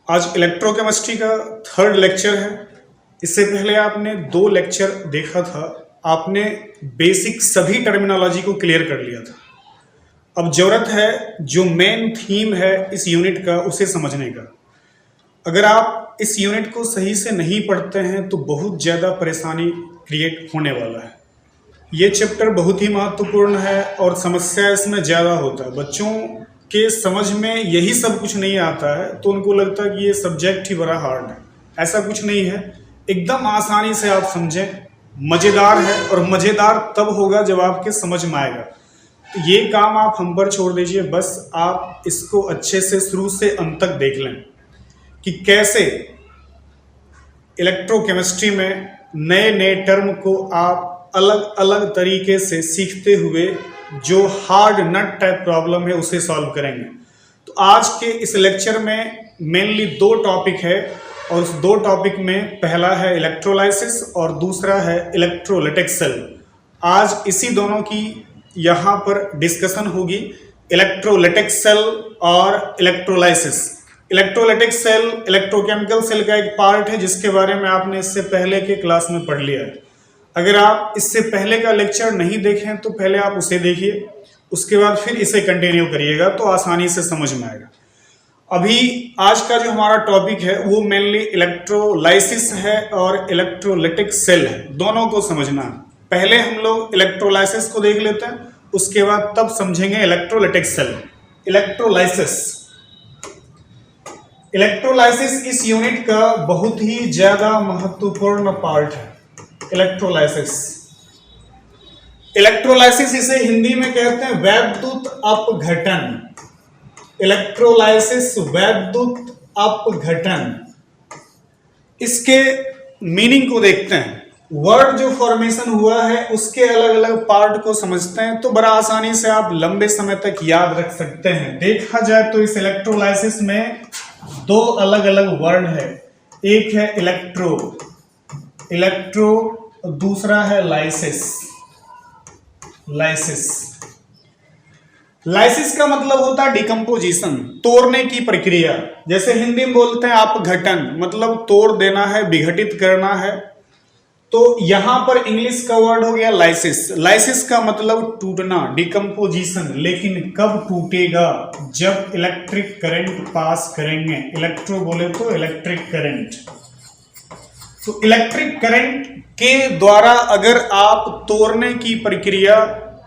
आज इलेक्ट्रोकेमिस्ट्री का third lecture है। इससे पहले आपने 2 लेक्चर देखा था, आपने बेसिक सभी टर्मिनोलॉजी को क्लियर कर लिया था। अब जरूरत है जो मेन थीम है इस यूनिट का उसे समझने का। अगर आप इस यूनिट को सही से नहीं पढ़ते हैं तो बहुत ज़्यादा परेशानी क्रिएट होने वाला है। ये चैप्टर बहुत ही महत्वपूर्ण है और समस्या इसमें ज़्यादा होता है। बच्चों के समझ में यही सब कुछ नहीं आता है तो उनको लगता है कि ये सब्जेक्ट ही बड़ा हार्ड है। ऐसा कुछ नहीं है, एकदम आसानी से आप समझें, मज़ेदार है और मज़ेदार तब होगा जब आपके समझ में आएगा। तो ये काम आप हम पर छोड़ दीजिए, बस आप इसको अच्छे से शुरू से अंत तक देख लें कि कैसे इलेक्ट्रोकेमिस्ट्री में नए नए टर्म को आप अलग अलग तरीके से सीखते हुए जो हार्ड नट टाइप प्रॉब्लम है उसे सॉल्व करेंगे। तो आज के इस लेक्चर में मेनली 2 टॉपिक है और उस 2 टॉपिक में पहला है इलेक्ट्रोलाइसिस और दूसरा है इलेक्ट्रोलिटिक सेल। आज इसी दोनों की यहाँ पर डिस्कशन होगी, इलेक्ट्रोलिटिक सेल और electrolysis. Electrolytic cell electrochemical cell का एक पार्ट है जिसके बारे में आपने इससे पहले के क्लास में पढ़ लिया है। अगर आप इससे पहले का लेक्चर नहीं देखें तो पहले आप उसे देखिए, उसके बाद फिर इसे कंटिन्यू करिएगा तो आसानी से समझ में आएगा। अभी आज का जो हमारा टॉपिक है वो मेनली इलेक्ट्रोलाइसिस है और इलेक्ट्रोलिटिक सेल है, दोनों को समझना है। पहले हम लोग इलेक्ट्रोलाइसिस को देख लेते हैं, उसके बाद तब समझेंगे इलेक्ट्रोलिटिक सेल। इलेक्ट्रोलाइसिस इलेक्ट्रोलाइसिस इस यूनिट का बहुत ही ज्यादा महत्वपूर्ण पार्ट है। इलेक्ट्रोलाइसिस इलेक्ट्रोलाइसिस इसे हिंदी में कहते हैं वैद्युत अपघटन। इलेक्ट्रोलाइसिस वैद्युत अपघटन, इसके मीनिंग को देखते हैं। वर्ड जो फॉर्मेशन हुआ है उसके अलग अलग पार्ट को समझते हैं तो बड़ा आसानी से आप लंबे समय तक याद रख सकते हैं। देखा जाए तो इस इलेक्ट्रोलाइसिस में 2 अलग अलग वर्ड है, एक है इलेक्ट्रो दूसरा है लाइसिस। लाइसिस का मतलब होता है डिकम्पोजिशन, तोड़ने की प्रक्रिया। जैसे हिंदी में बोलते हैं अपघटन, मतलब तोड़ देना है, विघटित करना है। तो यहां पर इंग्लिश का वर्ड हो गया लाइसिस। लाइसिस का मतलब टूटना, डिकम्पोजिशन। लेकिन कब टूटेगा? जब इलेक्ट्रिक करंट पास करेंगे। इलेक्ट्रो बोले तो इलेक्ट्रिक करंट। तो इलेक्ट्रिक करंट के द्वारा अगर आप तोड़ने की प्रक्रिया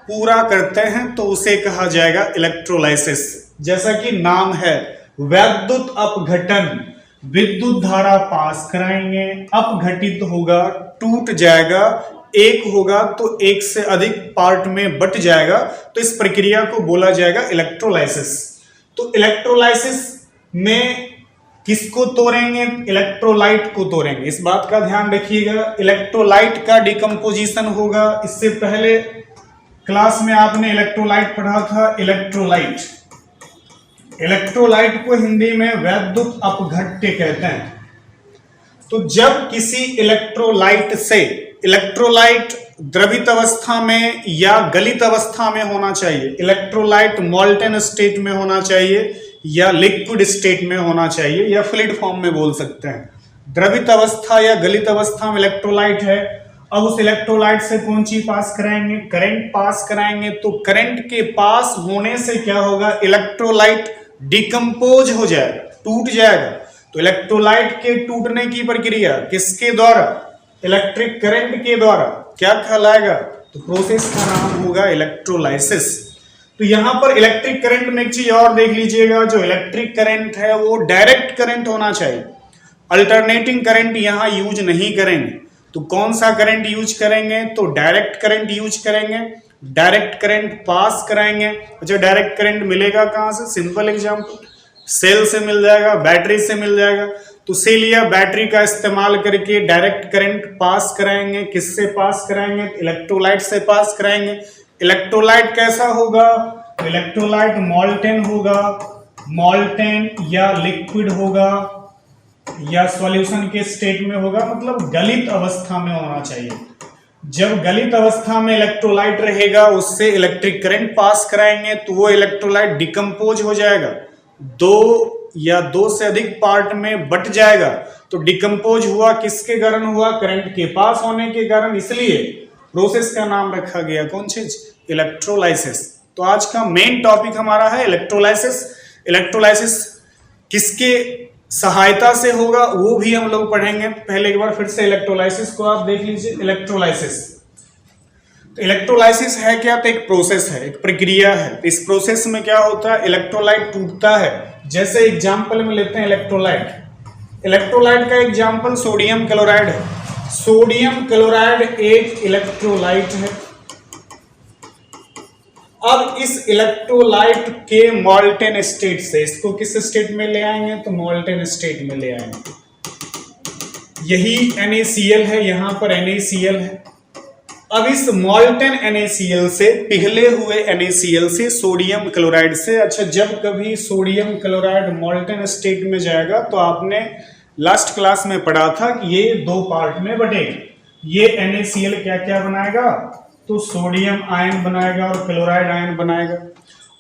पूरा करते हैं तो उसे कहा जाएगा इलेक्ट्रोलाइसिस। जैसा कि नाम है, वैद्युत अपघटन, विद्युत धारा पास कराएंगे, अपघटित होगा, टूट जाएगा, एक होगा तो एक से अधिक पार्ट में बट जाएगा, तो इस प्रक्रिया को बोला जाएगा इलेक्ट्रोलाइसिस। तो इलेक्ट्रोलाइसिस में किसको तोड़ेंगे? इलेक्ट्रोलाइट को तोड़ेंगे। इस बात का ध्यान रखिएगा, इलेक्ट्रोलाइट का डिकम्पोजिशन होगा। इससे पहले क्लास में आपने इलेक्ट्रोलाइट पढ़ा था, इलेक्ट्रोलाइट। इलेक्ट्रोलाइट को हिंदी में वैद्युत अपघट्य कहते हैं। तो जब किसी इलेक्ट्रोलाइट से, इलेक्ट्रोलाइट द्रवित अवस्था में या गलित अवस्था में होना चाहिए, इलेक्ट्रोलाइट मॉल्टेन स्टेट में होना चाहिए या लिक्विड स्टेट में होना चाहिए या फ्लूइड फॉर्म में बोल सकते हैं। द्रवित अवस्था या गलित अवस्था में इलेक्ट्रोलाइट है। अब उस इलेक्ट्रोलाइट से कौन चीज पास कराएंगे? करंट पास कराएंगे। तो करंट के पास होने से क्या होगा? इलेक्ट्रोलाइट डिकम्पोज हो जाएगा, टूट जाएगा। तो इलेक्ट्रोलाइट के टूटने की प्रक्रिया किसके द्वारा? इलेक्ट्रिक करंट के द्वारा। क्या कहलाएगा? तो प्रोसेस का नाम होगा इलेक्ट्रोलाइसिस। तो यहां पर इलेक्ट्रिक करंट में एक चीज और देख लीजिएगा, जो इलेक्ट्रिक करंट है वो डायरेक्ट करंट होना चाहिए। अल्टरनेटिंग करंट यहां यूज नहीं करेंगे। तो कौन सा करंट यूज करेंगे? तो डायरेक्ट करंट यूज करेंगे। डायरेक्ट करंट पास कराएंगे। अच्छा, डायरेक्ट करंट मिलेगा कहां से? सिंपल एग्जांपल, सेल से मिल जाएगा, बैटरी से मिल जाएगा। तो सेल या बैटरी का इस्तेमाल करके डायरेक्ट करंट पास कराएंगे। किससे पास कराएंगे? इलेक्ट्रोलाइट से पास कराएंगे। इलेक्ट्रोलाइट कैसा होगा? इलेक्ट्रोलाइट मॉल्टेन होगा, मॉल्टेन या लिक्विड होगा या सॉल्यूशन के स्टेट में होगा, मतलब गलित अवस्था में होना चाहिए। जब गलित अवस्था में इलेक्ट्रोलाइट रहेगा, उससे इलेक्ट्रिक करंट पास कराएंगे तो वो इलेक्ट्रोलाइट डिकम्पोज हो जाएगा। 2 या दो से अधिक पार्ट में बट जाएगा तो डिकम्पोज हुआ, किसके कारण हुआ? करंट के पास होने के कारण। इसलिए प्रोसेस का नाम रखा गया कौन चीज? इलेक्ट्रोलाइसिस। तो आज का मेन टॉपिक हमारा है इलेक्ट्रोलाइसिस। इलेक्ट्रोलाइसिस किसके सहायता से होगा वो भी हम लोग पढ़ेंगे। पहले एक बार फिर से इलेक्ट्रोलाइसिस को आप देख लीजिए। इलेक्ट्रोलाइसिस, तो इलेक्ट्रोलाइसिस है क्या? तो एक प्रोसेस है, एक प्रक्रिया है। इस प्रोसेस में क्या होता है? इलेक्ट्रोलाइट टूटता है। जैसे एग्जांपल में लेते हैं इलेक्ट्रोलाइट। इलेक्ट्रोलाइट का एग्जांपल सोडियम क्लोराइड है। सोडियम क्लोराइड एक इलेक्ट्रोलाइट है। अब इस इलेक्ट्रोलाइट के मॉल्टेन स्टेट से इसको किस स्टेट में ले आएंगे? तो मॉल्टेन स्टेट में ले आएंगे। यही NaCl है, यहां पर NaCl है। अब इस मॉल्टेन NaCl से, पिघले हुए NaCl से, सोडियम क्लोराइड से, अच्छा जब कभी सोडियम क्लोराइड मॉल्टेन स्टेट में जाएगा तो आपने लास्ट क्लास में पढ़ा था कि ये दो पार्ट में बटेगा। ये NaCl क्या क्या बनाएगा? तो सोडियम आयन बनाएगा और क्लोराइड आयन बनाएगा।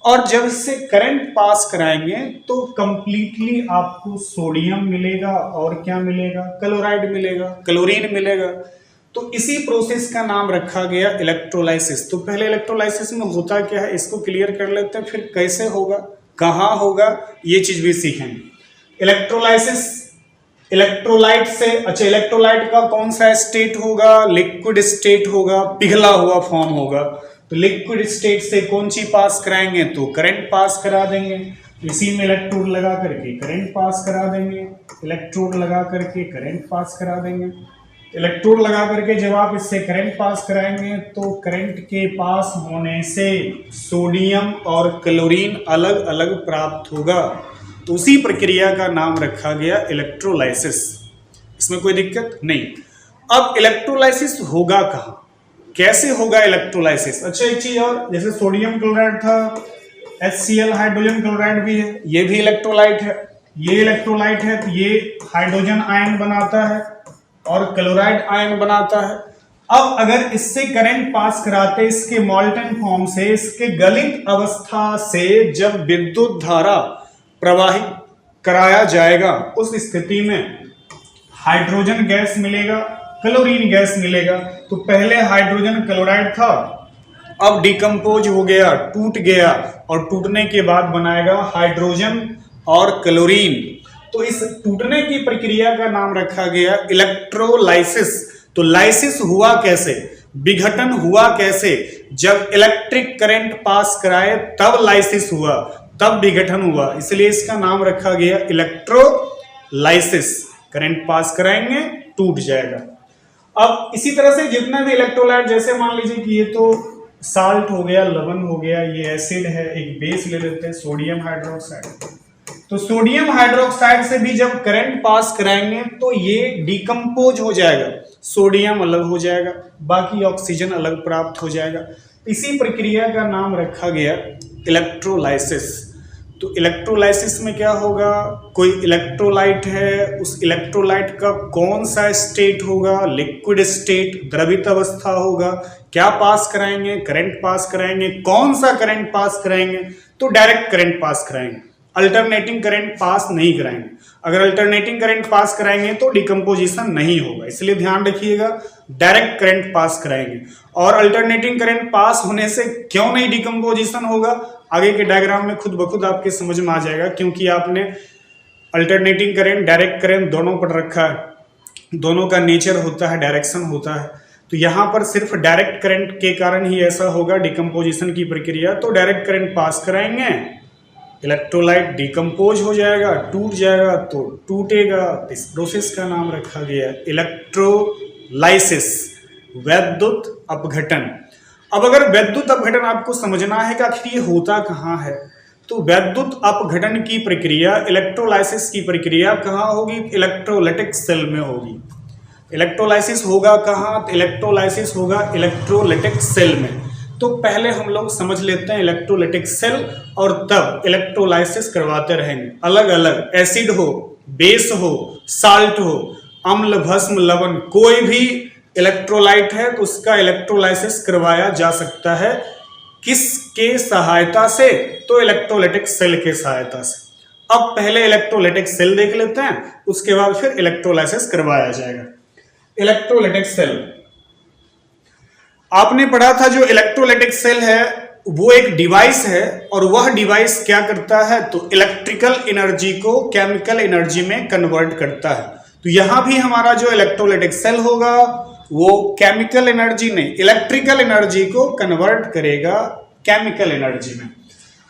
और जब इससे करंट पास कराएंगे तो कंप्लीटली आपको सोडियम मिलेगा और क्या मिलेगा? क्लोराइड मिलेगा, क्लोरीन मिलेगा। तो इसी प्रोसेस का नाम रखा गया इलेक्ट्रोलाइसिस। तो पहले इलेक्ट्रोलाइसिस में होता क्या है इसको क्लियर कर लेते हैं, फिर कैसे होगा, कहाँ होगा, ये चीज भी सीखेंगे। इलेक्ट्रोलाइसिस, इलेक्ट्रोलाइट से, अच्छा इलेक्ट्रोलाइट का कौन सा स्टेट होगा? लिक्विड स्टेट होगा, पिघला हुआ फॉर्म होगा। तो लिक्विड स्टेट से कौन सी पास कराएंगे? तो करंट पास करा देंगे। इसी में इलेक्ट्रोड लगा करके करंट पास करा देंगे, इलेक्ट्रोड लगा करके करंट पास करा देंगे। इलेक्ट्रोड लगा करके जब आप इससे करंट पास कराएंगे तो करंट के पास होने से सोडियम और क्लोरीन अलग अलग प्राप्त होगा। तो उसी प्रक्रिया का नाम रखा गया इलेक्ट्रोलाइसिस। इसमें कोई दिक्कत नहीं। अब इलेक्ट्रोलाइसिस होगा कहाँ, कैसे होगा इलेक्ट्रोलाइसिस? अच्छा एक चीज और, जैसे सोडियम क्लोराइड था, HCl हाइड्रोजन क्लोराइड भी है, ये भी इलेक्ट्रोलाइट है। ये इलेक्ट्रोलाइट है तो ये हाइड्रोजन आयन बनाता है और क्लोराइड आयन बनाता है। अब अगर इससे करंट पास कराते इसके मॉल्टेन फॉर्म से, इसके गलित अवस्था से जब विद्युत धारा प्रवाहित कराया जाएगा उस स्थिति में हाइड्रोजन गैस मिलेगा, क्लोरीन गैस मिलेगा। तो पहले हाइड्रोजन क्लोराइड था, अब डिकम्पोज हो गया, टूट गया और टूटने के बाद बनाएगा हाइड्रोजन और क्लोरीन। तो इस टूटने की प्रक्रिया का नाम रखा गया इलेक्ट्रोलाइसिस। तो लाइसिस हुआ कैसे, विघटन हुआ कैसे? जब इलेक्ट्रिक करंट पास कराए तब लाइसिस हुआ, तब विघटन हुआ। इसलिए इसका नाम रखा गया इलेक्ट्रोलाइसिस। करंट पास कराएंगे टूट जाएगा। अब इसी तरह से जितना भी इलेक्ट्रोलाइट, जैसे मान लीजिए कि ये तो साल्ट हो गया, लवण हो गया, ये एसिड है, एक बेस ले लेते हैं सोडियम हाइड्रोक्साइड। तो सोडियम हाइड्रोक्साइड से भी जब करंट पास कराएंगे तो ये डिकम्पोज हो जाएगा, सोडियम अलग हो जाएगा, बाकी ऑक्सीजन अलग प्राप्त हो जाएगा। इसी प्रक्रिया का नाम रखा गया इलेक्ट्रोलाइसिस। तो इलेक्ट्रोलाइसिस में क्या होगा? कोई इलेक्ट्रोलाइट है, उस इलेक्ट्रोलाइट का कौन सा स्टेट होगा? लिक्विड स्टेट, द्रवित अवस्था होगा। क्या पास कराएंगे? करंट पास कराएंगे। कौन सा करंट पास कराएंगे? तो डायरेक्ट करंट पास कराएंगे, अल्टरनेटिंग करंट पास नहीं कराएंगे। अगर अल्टरनेटिंग करंट पास कराएंगे तो डिकम्पोजिशन नहीं होगा, इसलिए ध्यान रखिएगा डायरेक्ट करंट पास कराएंगे। और अल्टरनेटिंग करंट पास होने से क्यों नहीं डिकम्पोजिशन होगा, आगे के डायग्राम में खुद ब खुद आपके समझ में आ जाएगा, क्योंकि आपने अल्टरनेटिंग करंट, डायरेक्ट करंट दोनों पढ़ रखा है, दोनों का नेचर होता है, डायरेक्शन होता है। तो यहाँ पर सिर्फ डायरेक्ट करंट के कारण ही ऐसा होगा डिकम्पोजिशन की प्रक्रिया। तो डायरेक्ट करंट पास कराएंगे, इलेक्ट्रोलाइट डिकम्पोज हो जाएगा, टूट जाएगा, तो टूटेगा। इस प्रोसेस का नाम रखा गया इलेक्ट्रोलाइसिस, वैद्युत अपघटन। अब अगर वैद्युत अपघटन आपको समझना है कि आखिर ये होता कहाँ है, तो वैद्युत अपघटन की प्रक्रिया, इलेक्ट्रोलाइसिस की प्रक्रिया कहाँ होगी? इलेक्ट्रोलाइटिक सेल में होगी। इलेक्ट्रोलाइसिस होगा कहाँ? तो इलेक्ट्रोलाइसिस होगा इलेक्ट्रोलाइटिक सेल में। तो पहले हम लोग समझ लेते हैं इलेक्ट्रोलाइटिक सेल और तब इलेक्ट्रोलाइसिस करवाते रहेंगे। अलग अलग एसिड हो, बेस हो, साल्ट हो, अम्ल, भस्म, लवण, कोई भी इलेक्ट्रोलाइट है तो उसका इलेक्ट्रोलाइसिस करवाया जा सकता है। किसके सहायता से? तो इलेक्ट्रोलाइटिक सेल के सहायता से। अब पहले इलेक्ट्रोलाइटिक सेल देख लेते हैं, उसके बाद फिर इलेक्ट्रोलाइसिस करवाया जाएगा। इलेक्ट्रोलाइटिक सेल आपने पढ़ा था, जो इलेक्ट्रोलाइटिक सेल है वो एक डिवाइस है, और वह डिवाइस क्या करता है, तो इलेक्ट्रिकल एनर्जी को केमिकल एनर्जी में कन्वर्ट करता है। तो यहां भी हमारा जो इलेक्ट्रोलाइटिक सेल होगा वो केमिकल एनर्जी नहीं, इलेक्ट्रिकल एनर्जी को कन्वर्ट करेगा केमिकल एनर्जी में।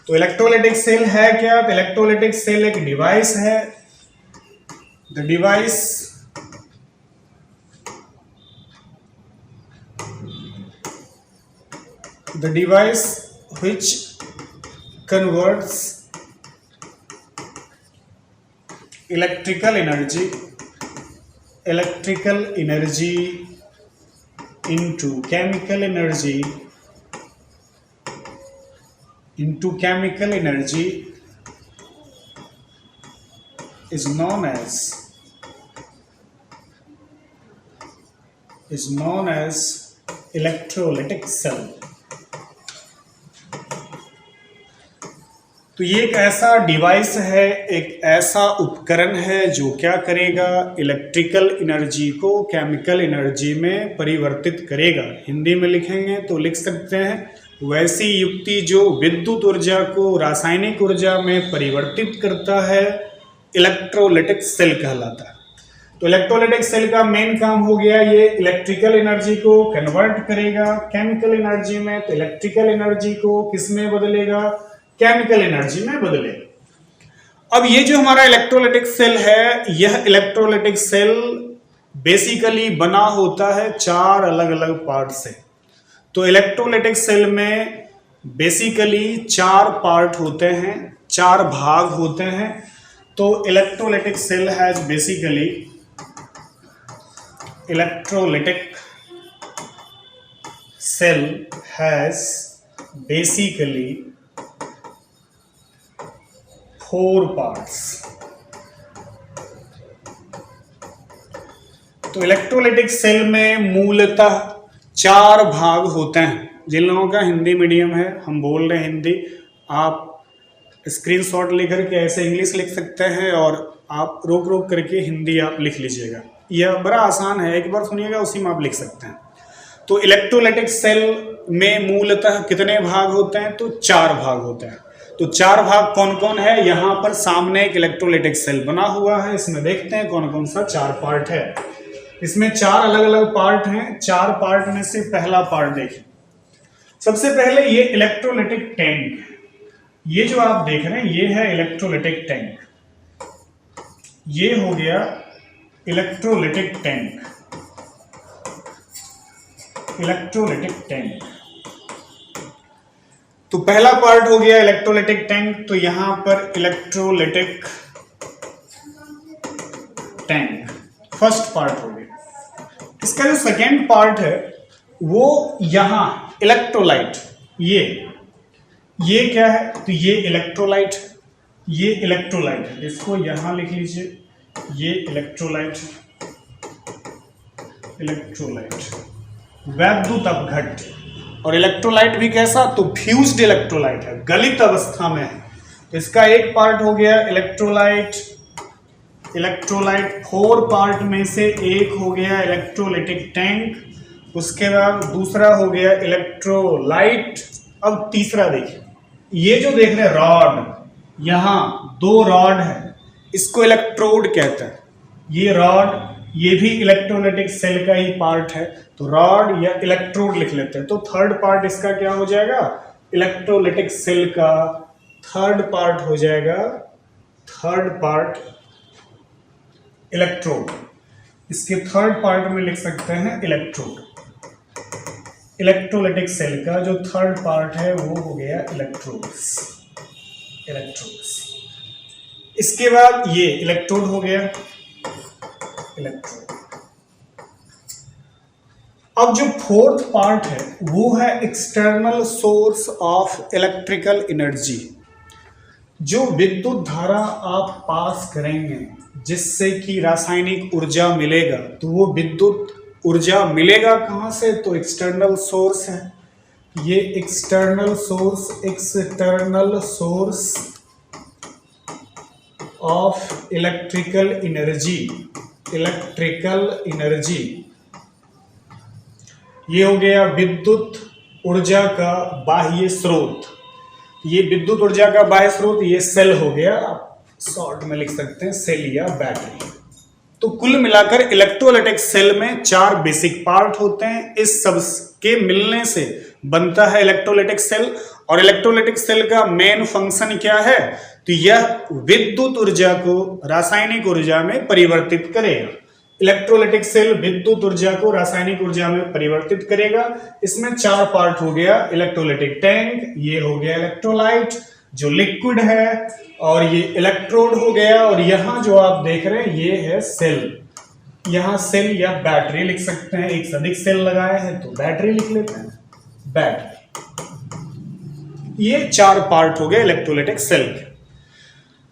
तो इलेक्ट्रोलाइटिक सेल है क्या, तो इलेक्ट्रोलाइटिक सेल एक डिवाइस है, the device which converts electrical energy into chemical energy is known as electrolytic cell। तो ये एक ऐसा डिवाइस है, एक ऐसा उपकरण है जो क्या करेगा, इलेक्ट्रिकल एनर्जी को केमिकल एनर्जी में परिवर्तित करेगा। हिंदी में लिखेंगे तो लिख सकते हैं, वैसी युक्ति जो विद्युत ऊर्जा को रासायनिक ऊर्जा में परिवर्तित करता है, इलेक्ट्रोलाइटिक सेल कहलाता है। तो इलेक्ट्रोलाइटिक सेल का मेन काम हो गया, ये इलेक्ट्रिकल एनर्जी को कन्वर्ट करेगा केमिकल एनर्जी में, तो इलेक्ट्रिकल एनर्जी को किस में बदलेगा, केमिकल एनर्जी में बदलेगा। अब ये जो हमारा इलेक्ट्रोलाइटिक सेल है, यह इलेक्ट्रोलाइटिक सेल बेसिकली बना होता है 4 अलग अलग पार्ट से। तो इलेक्ट्रोलाइटिक सेल में बेसिकली 4 पार्ट होते हैं, 4 भाग होते हैं। तो electrolytic cell has basically four parts. तो इलेक्ट्रोलाइटिक सेल में मूलतः 4 भाग होते हैं। जिन लोगों का हिंदी मीडियम है, हम बोल रहे हैं हिंदी, आप स्क्रीनशॉट लेकर के ऐसे इंग्लिश लिख सकते हैं और आप रोक रोक करके हिंदी आप लिख लीजिएगा। यह बड़ा आसान है, एक बार सुनिएगा उसी में आप लिख सकते हैं। तो इलेक्ट्रोलाइटिक सेल में मूलतः कितने भाग होते हैं, तो 4 भाग होते हैं। तो 4 भाग कौन कौन है, यहां पर सामने एक इलेक्ट्रोलाइटिक सेल बना हुआ है, इसमें देखते हैं कौन कौन सा 4 पार्ट है। इसमें 4 अलग अलग पार्ट हैं। 4 पार्ट में से पहला पार्ट देखिए। सबसे पहले ये इलेक्ट्रोलाइटिक टैंक, ये जो आप देख रहे हैं ये है इलेक्ट्रोलाइटिक टैंक। ये हो गया इलेक्ट्रोलाइटिक टैंक। तो पहला पार्ट हो गया इलेक्ट्रोलाइटिक टैंक। तो यहां पर इलेक्ट्रोलाइटिक टैंक फर्स्ट पार्ट हो गया। इसका जो सेकेंड पार्ट है वो यहां इलेक्ट्रोलाइट, ये क्या है, तो ये इलेक्ट्रोलाइट है, ये इलेक्ट्रोलाइट है, इसको यहां लिख लीजिए, ये इलेक्ट्रोलाइट वैद्युत अपघट्य। और इलेक्ट्रोलाइट भी कैसा, तो फ्यूज्ड इलेक्ट्रोलाइट है, गलित अवस्था में है। तो इसका एक पार्ट हो गया इलेक्ट्रोलाइट 4 पार्ट में से एक हो गया इलेक्ट्रोलाइटिक टैंक। उसके बाद दूसरा हो गया इलेक्ट्रोलाइट। अब तीसरा देखिए, ये जो देख रहे हैं रॉड, यहां 2 रॉड है, इसको इलेक्ट्रोड कहते हैं। ये रॉड, ये भी इलेक्ट्रोलाइटिक सेल का ही पार्ट है। तो रॉड या इलेक्ट्रोड लिख लेते हैं। तो थर्ड पार्ट इसका क्या हो जाएगा, इलेक्ट्रोलाइटिक सेल का थर्ड पार्ट हो जाएगा, थर्ड पार्ट इलेक्ट्रोड। इसके थर्ड पार्ट में लिख सकते हैं इलेक्ट्रोड। इलेक्ट्रोलाइटिक सेल का जो थर्ड पार्ट है वो हो गया इलेक्ट्रोड्स। इसके बाद ये इलेक्ट्रोड हो गया, इलेक्ट्रोड। अब जो फोर्थ पार्ट है वो है external source of electrical energy. जो विद्युत धारा आप पास करेंगे जिससे कि रासायनिक ऊर्जा मिलेगा, तो वो विद्युत ऊर्जा मिलेगा कहां से, तो एक्सटर्नल सोर्स है। ये external source of electrical energy, ये हो गया विद्युत ऊर्जा का बाह्य स्रोत। ये विद्युत ऊर्जा का बाह्य स्रोत, ये सेल हो गया, शॉर्ट में लिख सकते हैं सेल या बैटरी। तो कुल मिलाकर इलेक्ट्रोलाइटिक सेल में 4 बेसिक पार्ट होते हैं। इस सब के मिलने से बनता है इलेक्ट्रोलाइटिक सेल। और इलेक्ट्रोलाइटिक सेल का मेन फंक्शन क्या है? तो यह विद्युत ऊर्जा को रासायनिक ऊर्जा में परिवर्तित करेगा। इलेक्ट्रोलाइटिक सेल विद्युत ऊर्जा को रासायनिक ऊर्जा में परिवर्तित करेगा। इसमें 4 पार्ट हो गया। इलेक्ट्रोलाइटिक टैंक, ये हो गया इलेक्ट्रोलाइट जो लिक्विड है, और ये इलेक्ट्रोड हो गया, और यहां जो आप देख रहे हैं ये है सेल। यहां सेल या बैटरी लिख सकते हैं, एक से अधिक सेल लगाए हैं तो बैटरी लिख लेते हैं, बैटरी। ये 4 पार्ट हो गए इलेक्ट्रोलाइटिक सेल के।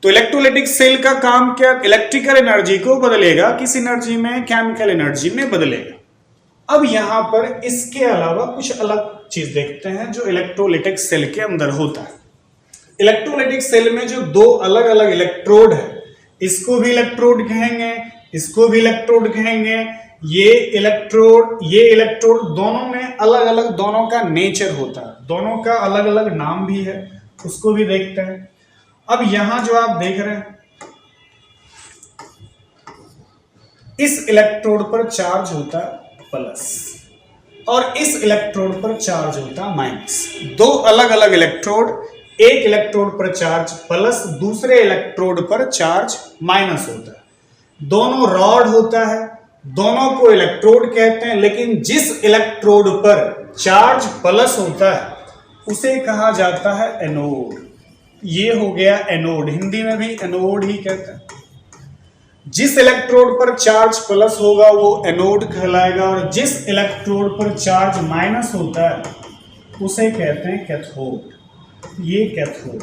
तो इलेक्ट्रोलाइटिक सेल का काम क्या? इलेक्ट्रिकल एनर्जी को बदलेगा, किस एनर्जी में? केमिकल एनर्जी में बदलेगा। अब यहां पर इसके अलावा कुछ अलग चीज देखते हैं जो इलेक्ट्रोलाइटिक सेल के अंदर होता है। इलेक्ट्रोलाइटिक सेल में जो 2 अलग अलग इलेक्ट्रोड है, इसको भी इलेक्ट्रोड कहेंगे, इसको भी इलेक्ट्रोड कहेंगे। ये इलेक्ट्रोड दोनों में अलग अलग, दोनों का नेचर होता है, दोनों का अलग अलग नाम भी है, उसको भी देखते हैं। अब यहां जो आप देख रहे हैं, इस इलेक्ट्रोड पर चार्ज होता है प्लस और इस इलेक्ट्रोड पर चार्ज होता है माइनस। 2 अलग अलग इलेक्ट्रोड, एक इलेक्ट्रोड पर चार्ज प्लस, दूसरे इलेक्ट्रोड पर चार्ज माइनस होता है। दोनों रॉड होता है, दोनों को इलेक्ट्रोड कहते हैं, लेकिन जिस इलेक्ट्रोड पर चार्ज प्लस होता है उसे कहा जाता है एनोड। ये हो गया एनोड, हिंदी में भी एनोड ही कहते हैं। जिस इलेक्ट्रोड पर चार्ज प्लस होगा वो एनोड कहलाएगा, और जिस इलेक्ट्रोड पर चार्ज माइनस होता है उसे कहते हैं कैथोड। ये कैथोड।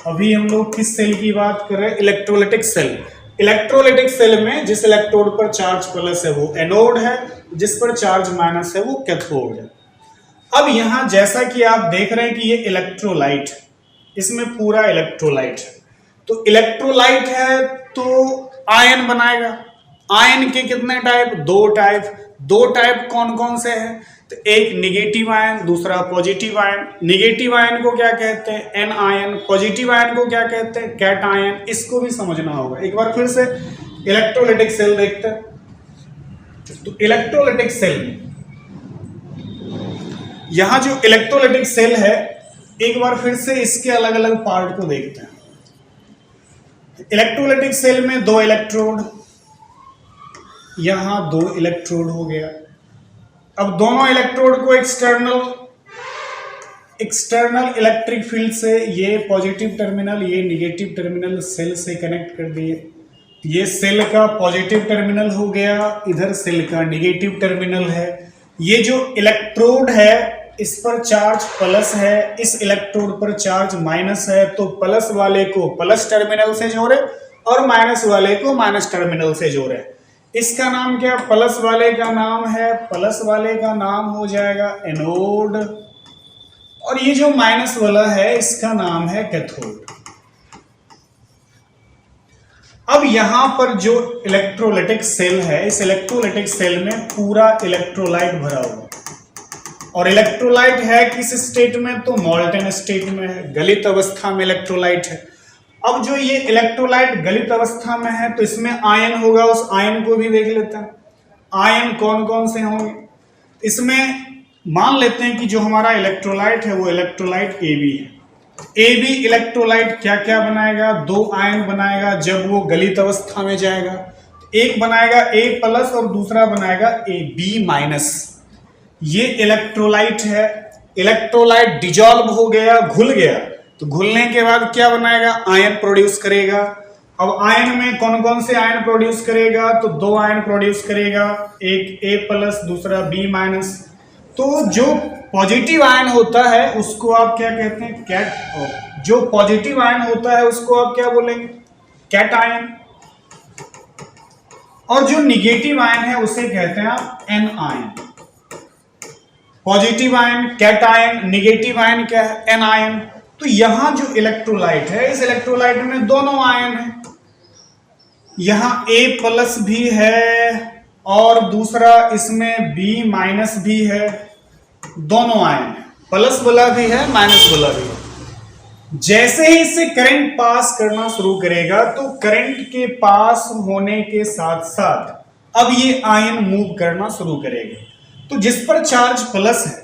अभी हम लोग किस सेल की बात कर रहे हैं? Electrolytic cell. इलेक्ट्रोलाइटिक सेल में जिस इलेक्ट्रोड पर चार्ज प्लस है वो एनोड है, जिस पर चार्ज माइनस है वो कैथोड है। अब यहां जैसा कि आप देख रहे हैं कि ये इलेक्ट्रोलाइट, इसमें पूरा इलेक्ट्रोलाइट है। तो इलेक्ट्रोलाइट है तो आयन बनाएगा। आयन के कितने टाइप? 2 टाइप। 2 टाइप कौन कौन से हैं? तो एक निगेटिव आयन, दूसरा पॉजिटिव आयन। निगेटिव आयन को क्या कहते हैं? An ion. पॉजिटिव आयन को क्या कहते हैं? Cation. इसको भी समझना होगा। एक बार फिर से इलेक्ट्रोलाइटिक सेल देखते हैं। तो इलेक्ट्रोलाइटिक सेल में यहां जो इलेक्ट्रोलाइटिक सेल है, एक बार फिर से इसके अलग अलग पार्ट को देखते हैं। इलेक्ट्रोलाइटिक सेल में 2 इलेक्ट्रोड, यहां 2 इलेक्ट्रोड हो गया। अब दोनों इलेक्ट्रोड को एक्सटर्नल इलेक्ट्रिक फील्ड से, ये पॉजिटिव टर्मिनल, ये निगेटिव टर्मिनल सेल से कनेक्ट कर दिए। ये सेल का पॉजिटिव टर्मिनल हो गया, इधर सेल का निगेटिव टर्मिनल है। ये जो इलेक्ट्रोड है इस पर चार्ज प्लस है, इस इलेक्ट्रोड पर चार्ज माइनस है, तो प्लस वाले को प्लस टर्मिनल से जोड़े और माइनस वाले को माइनस टर्मिनल से जोड़े। इसका नाम क्या? प्लस वाले का नाम है, प्लस वाले का नाम हो जाएगा एनोड, और ये जो माइनस वाला है इसका नाम है कैथोड। अब यहां पर जो इलेक्ट्रोलाइटिक सेल है, इस इलेक्ट्रोलाइटिक सेल में पूरा इलेक्ट्रोलाइट भरा हुआ, और इलेक्ट्रोलाइट है किस स्टेट में? तो मॉल्टेन स्टेट में है, गलित अवस्था में इलेक्ट्रोलाइट है। अब जो ये इलेक्ट्रोलाइट गलित अवस्था में है तो इसमें आयन होगा, उस आयन को भी देख लेते हैं। आयन कौन कौन से होंगे? इसमें मान लेते हैं कि जो हमारा इलेक्ट्रोलाइट है वो इलेक्ट्रोलाइट AB है। AB इलेक्ट्रोलाइट क्या क्या बनाएगा? 2 आयन बनाएगा जब वो गलित अवस्था में जाएगा। एक बनाएगा A+ और दूसरा बनाएगा AB-। ये इलेक्ट्रोलाइट है। इलेक्ट्रोलाइट डिजॉल्व हो गया, घुल गया, तो घुलने के बाद क्या बनाएगा? आयन प्रोड्यूस करेगा। अब आयन में कौन कौन से आयन प्रोड्यूस करेगा? तो 2 आयन प्रोड्यूस करेगा, एक A+, दूसरा B-। तो जो पॉजिटिव आयन होता है उसको आप क्या कहते हैं? कैट। जो पॉजिटिव आयन होता है उसको आप क्या बोलेंगे? Cation. और जो निगेटिव आयन है उसे कहते हैं आप anion. Positive ion cation, negative ion क्या है? Anion. तो यहां जो इलेक्ट्रोलाइट है, इस इलेक्ट्रोलाइट में दोनों आयन है, यहां A+ भी है और दूसरा इसमें B- भी है, दोनों आयन है, प्लस वाला भी है माइनस वाला भी है। जैसे ही इससे करंट पास करना शुरू करेगा तो करंट के पास होने के साथ साथ अब ये आयन मूव करना शुरू करेगा। तो जिस पर चार्ज प्लस है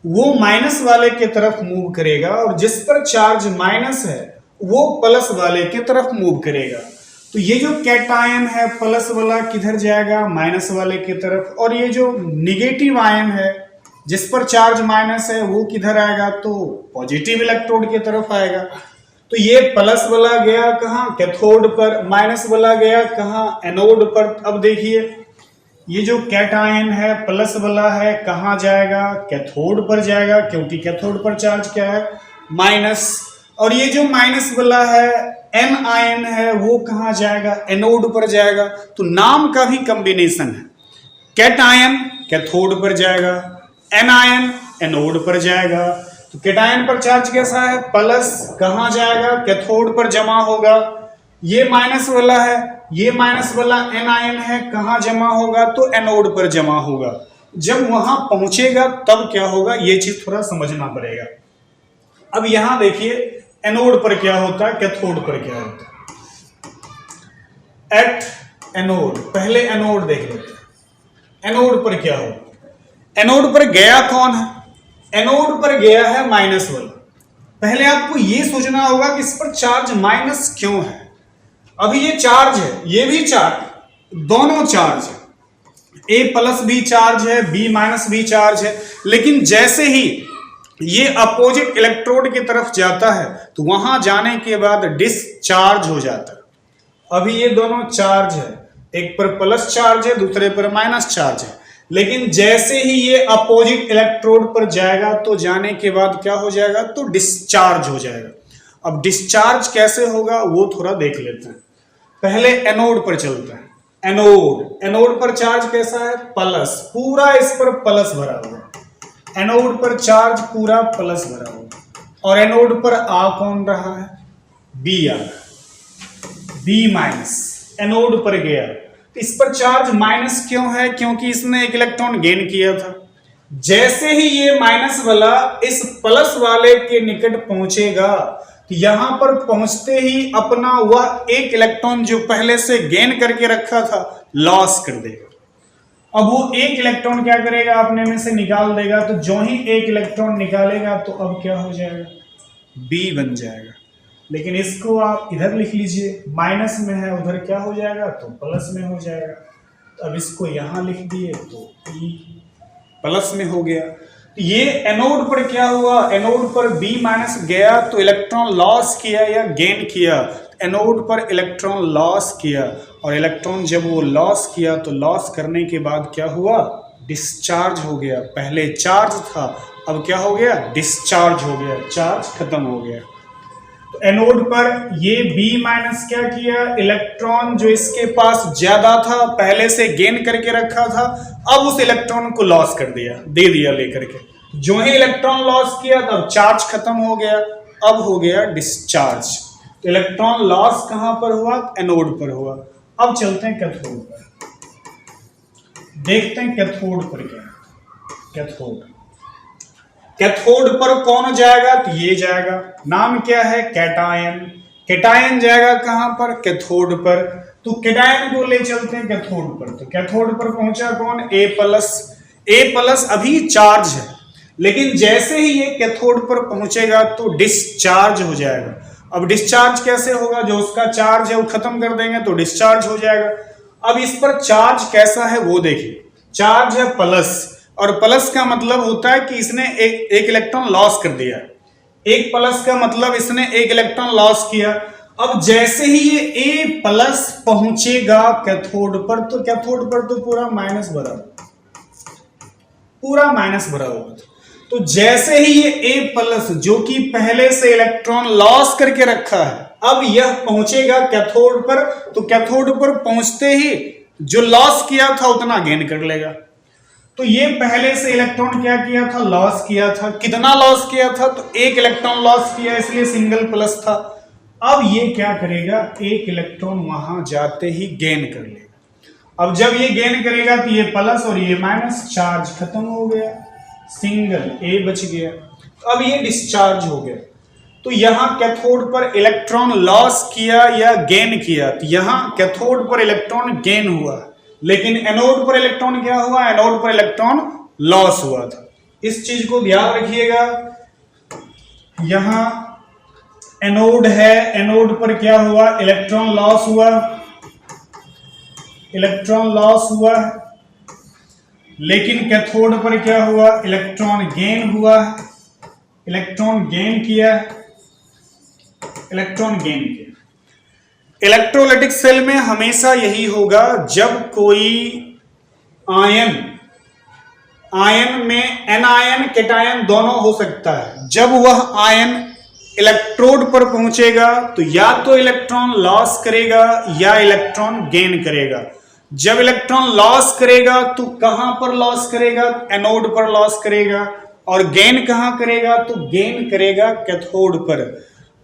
वो माइनस वाले की तरफ मूव करेगा और जिस पर चार्ज माइनस है वो प्लस वाले की तरफ मूव करेगा। तो ये जो कैटायन है प्लस वाला किधर जाएगा, माइनस वाले की तरफ, और ये जो निगेटिव आयन है जिस पर चार्ज माइनस है वो किधर आएगा, तो पॉजिटिव इलेक्ट्रोड की तरफ आएगा। तो ये प्लस वाला गया कहाँ, कैथोड पर, माइनस वाला गया कहाँ, एनोड पर। अब देखिए ये जो कैटायन है प्लस वाला है कहाँ जाएगा, कैथोड पर जाएगा, क्योंकि कैथोड पर चार्ज क्या है, माइनस। और ये जो माइनस वाला है एन आयन है वो कहाँ जाएगा, एनोड पर जाएगा। तो नाम का भी कॉम्बिनेशन है, कैटायन कैथोड पर जाएगा, एनायन एनोड पर जाएगा। तो कैटायन पर चार्ज कैसा है, प्लस, कहां जाएगा, कैथोड पर जमा होगा। ये माइनस वाला है, ये माइनस वाला एनायन है, कहां जमा होगा, तो एनोड पर जमा होगा। जब वहां पहुंचेगा तब क्या होगा, ये चीज थोड़ा समझना पड़ेगा। अब यहां देखिए एनोड पर क्या होता है, कैथोड पर क्या होता है। एट एनोड, पहले एनोड देख लेते हैं, एनोड पर क्या होगा। एनोड पर गया कौन है, एनोड पर गया है माइनस वाला। पहले आपको यह सोचना होगा कि इस पर चार्ज माइनस क्यों है। अभी ये चार्ज है, ये भी चार्ज, दोनों चार्ज है, A+ भी चार्ज है, B- भी चार्ज है, लेकिन जैसे ही ये अपोजिट इलेक्ट्रोड की तरफ जाता है तो वहां जाने के बाद डिस्चार्ज हो जाता है। अभी ये दोनों चार्ज है, एक पर प्लस चार्ज है दूसरे पर माइनस चार्ज है, लेकिन जैसे ही ये अपोजिट इलेक्ट्रोड पर जाएगा तो जाने के बाद क्या हो जाएगा, तो डिस्चार्ज हो जाएगा। अब डिस्चार्ज कैसे होगा वो थोड़ा देख लेते हैं। पहले एनोड पर चलते हैं। एनोड, एनोड पर चार्ज कैसा है, प्लस, पूरा इस पर प्लस भरा हुआ, एनोड पर चार्ज पूरा प्लस भरा हुआ। और एनोड पर आ कौन रहा है, बी आ रहा है, B- एनोड पर गया। इस पर चार्ज माइनस क्यों है, क्योंकि इसने एक इलेक्ट्रॉन गेन किया था। जैसे ही ये माइनस वाला इस प्लस वाले के निकट पहुंचेगा तो यहां पर पहुंचते ही अपना वह एक इलेक्ट्रॉन जो पहले से गेन करके रखा था लॉस कर देगा। अब वो एक इलेक्ट्रॉन क्या करेगा, अपने में से निकाल देगा। तो जो ही एक इलेक्ट्रॉन निकालेगा तो अब क्या हो जाएगा, बी बन जाएगा। लेकिन इसको आप इधर लिख लीजिए, माइनस में है, उधर क्या हो जाएगा, तो प्लस में हो जाएगा। तो अब इसको यहां लिख दिए तो E प्लस में हो गया। तो ये एनोड पर क्या हुआ, एनोड पर B- गया तो इलेक्ट्रॉन लॉस किया या गेन किया, एनोड पर इलेक्ट्रॉन लॉस किया। और इलेक्ट्रॉन जब वो लॉस किया तो लॉस करने के बाद क्या हुआ, डिस्चार्ज हो गया। पहले चार्ज था, अब क्या हो गया, डिस्चार्ज हो गया, चार्ज खत्म हो गया। तो एनोड पर ये B- क्या किया, इलेक्ट्रॉन जो इसके पास ज्यादा था पहले से गेन करके रखा था, अब उस इलेक्ट्रॉन को लॉस कर दिया, दे दिया लेकर के। जो ही इलेक्ट्रॉन लॉस किया तब चार्ज खत्म हो गया, अब हो गया डिस्चार्ज। तो इलेक्ट्रॉन लॉस कहां पर हुआ, एनोड पर हुआ। अब चलते हैं कैथोड पर, देखते हैं कैथोड पर क्या है। कैथोड, कैथोड पर कौन जाएगा, तो ये जाएगा, नाम क्या है, कैटायन। कैटायन जाएगा कहां पर, कैथोड पर। तो कैटायन को ले चलते हैं कैथोड पर। तो कैथोड पर पहुंचा कौन, A+ अभी चार्ज है, लेकिन जैसे ही ये कैथोड पर पहुंचेगा तो डिस्चार्ज हो जाएगा। अब डिस्चार्ज कैसे होगा, जो उसका चार्ज है वो खत्म कर देंगे तो डिस्चार्ज हो जाएगा। अब इस पर चार्ज कैसा है वो देखिए, चार्ज है प्लस, और प्लस का मतलब होता है कि इसने एक इलेक्ट्रॉन लॉस कर दिया। एक प्लस का मतलब इसने एक इलेक्ट्रॉन लॉस किया। अब जैसे ही ये A+ पहुंचेगा कैथोड पर, तो कैथोड पर तो पूरा माइनस भरा, पूरा माइनस भरा हुआ। तो जैसे ही ये A+ जो कि पहले से इलेक्ट्रॉन लॉस करके रखा है, अब यह पहुंचेगा कैथोड पर, तो कैथोड पर पहुंचते ही जो लॉस किया था उतना गेन कर लेगा। तो ये पहले से इलेक्ट्रॉन क्या किया था, लॉस किया था। कितना लॉस किया था, तो एक इलेक्ट्रॉन लॉस किया, इसलिए सिंगल प्लस था। अब ये क्या करेगा, एक इलेक्ट्रॉन वहां जाते ही गेन कर लेगा। अब जब ये गेन करेगा तो ये प्लस और ये माइनस, चार्ज खत्म हो गया, सिंगल ए बच गया। अब ये डिस्चार्ज हो गया। तो यहां कैथोड पर इलेक्ट्रॉन लॉस किया या गेन किया, तो यहां कैथोड पर इलेक्ट्रॉन गेन हुआ, लेकिन एनोड पर इलेक्ट्रॉन क्या हुआ, एनोड पर इलेक्ट्रॉन लॉस हुआ था। इस चीज को ध्यान रखिएगा। यहां एनोड है, एनोड पर क्या हुआ, इलेक्ट्रॉन लॉस हुआ, इलेक्ट्रॉन लॉस हुआ, लेकिन कैथोड पर क्या हुआ, इलेक्ट्रॉन गेन हुआ, इलेक्ट्रॉन गेन किया, इलेक्ट्रॉन गेन किया। इलेक्ट्रोलाइटिक सेल में हमेशा यही होगा, जब कोई आयन, आयन में एनायन कैटायन दोनों हो सकता है, जब वह आयन इलेक्ट्रोड पर पहुंचेगा तो या तो इलेक्ट्रॉन लॉस करेगा या इलेक्ट्रॉन गेन करेगा। जब इलेक्ट्रॉन लॉस करेगा तो कहां पर लॉस करेगा, एनोड पर लॉस करेगा, और गेन कहां करेगा, तो गेन करेगा कैथोड पर।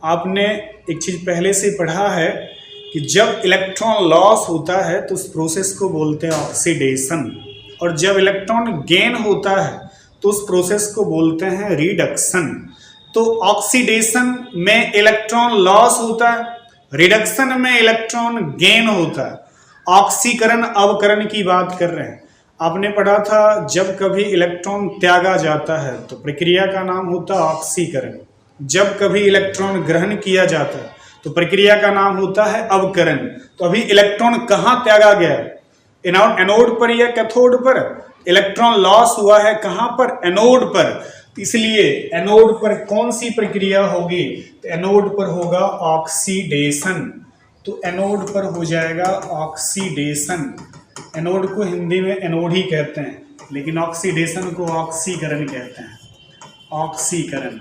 आपने एक चीज पहले से पढ़ा है कि जब इलेक्ट्रॉन लॉस होता है तो उस प्रोसेस को बोलते हैं ऑक्सीडेशन, और जब इलेक्ट्रॉन गेन होता है तो उस प्रोसेस को बोलते हैं रिडक्शन। तो ऑक्सीडेशन में इलेक्ट्रॉन लॉस होता है, रिडक्शन में इलेक्ट्रॉन गेन होता है। ऑक्सीकरण अवकरण की बात कर रहे हैं। आपने पढ़ा था जब कभी इलेक्ट्रॉन त्यागा जाता है तो प्रक्रिया का नाम होता है ऑक्सीकरण, जब कभी इलेक्ट्रॉन ग्रहण किया जाता है तो प्रक्रिया का नाम होता है अवकरण। तो अभी इलेक्ट्रॉन कहां त्यागा गया, एनोड पर या कैथोड पर, इलेक्ट्रॉन लॉस हुआ है कहां पर, एनोड पर। इसलिए एनोड पर कौन सी प्रक्रिया होगी, तो एनोड पर होगा ऑक्सीडेशन। तो एनोड पर हो जाएगा ऑक्सीडेशन। एनोड को हिंदी में एनोड ही कहते हैं, लेकिन ऑक्सीडेशन को ऑक्सीकरण कहते हैं, ऑक्सीकरण।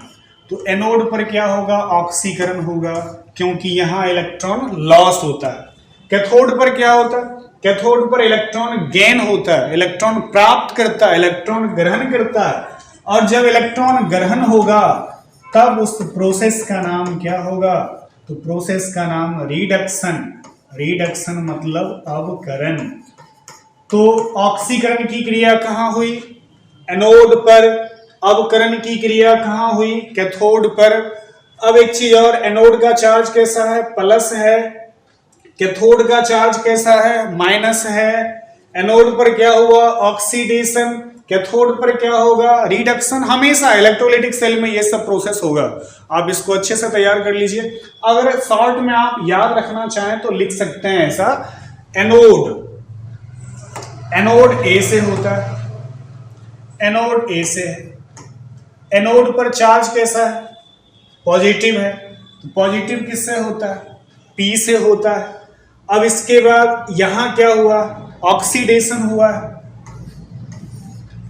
तो एनोड पर क्या होगा, ऑक्सीकरण होगा, क्योंकि यहां इलेक्ट्रॉन लॉस होता है। कैथोड पर क्या होता है, कैथोड पर इलेक्ट्रॉन गेन होता है, इलेक्ट्रॉन प्राप्त करता है, इलेक्ट्रॉन ग्रहण करता है। और जब इलेक्ट्रॉन ग्रहण होगा तब उस प्रोसेस का नाम क्या होगा, तो प्रोसेस का नाम रिडक्शन। रिडक्शन मतलब अवकरण। तो ऑक्सीकरण की क्रिया कहां हुई, एनोड पर। अवकरण की क्रिया कहां हुई, कैथोड पर। अब एक चीज और, एनोड का चार्ज कैसा है, प्लस है, कैथोड का चार्ज कैसा है, माइनस है। एनोड पर क्या हुआ, ऑक्सीडेशन, कैथोड पर क्या होगा, रिडक्शन। हमेशा इलेक्ट्रोलाइटिक सेल में ये सब प्रोसेस होगा। आप इसको अच्छे से तैयार कर लीजिए। अगर शॉर्ट में आप याद रखना चाहें तो लिख सकते हैं ऐसा, एनोड, एनोड ए से होता है, एनोड ए से है। एनोड पर चार्ज कैसा है, पॉजिटिव है, तो पॉजिटिव किससे होता है, पी से होता है। अब इसके बाद यहां क्या हुआ, ऑक्सीडेशन हुआ है,